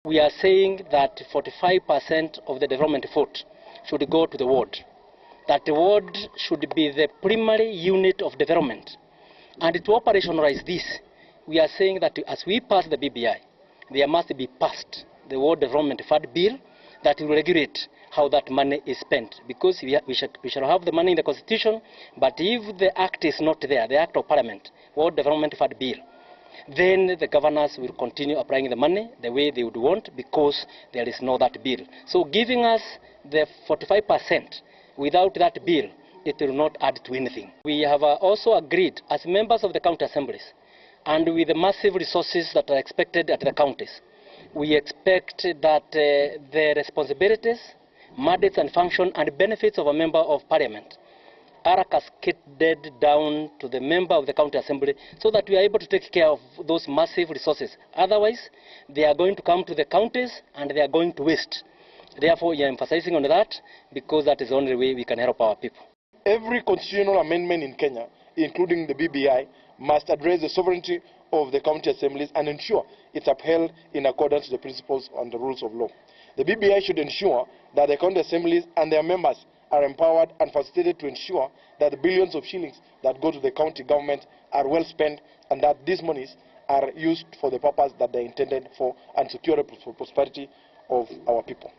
We are saying that 45% of the development vote should go to the ward. That the ward should be the primary unit of development. And to operationalize this, we are saying that as we pass the BBI, there must be passed the Ward Development Fund Bill that will regulate how that money is spent. Because we shall have the money in the Constitution, but if the act is not there, the Act of Parliament, Ward Development Fund Bill, then the governors will continue applying the money the way they would want because there is no that bill. So giving us the 45% without that bill, it will not add to anything. We have also agreed as members of the county assemblies, and with the massive resources that are expected at the counties, we expect that the responsibilities, mandates and function and benefits of a member of parliament are cascaded down to the member of the county assembly so that we are able to take care of those massive resources. Otherwise, they are going to come to the counties and they are going to waste. Therefore, we are emphasizing on that because that is the only way we can help our people. Every constitutional amendment in Kenya, including the BBI, must address the sovereignty of the county assemblies and ensure it's upheld in accordance with the principles and the rules of law. The BBI should ensure that the county assemblies and their members are empowered and facilitated to ensure that the billions of shillings that go to the county government are well spent and that these monies are used for the purpose that they are intended for and secure the prosperity of our people.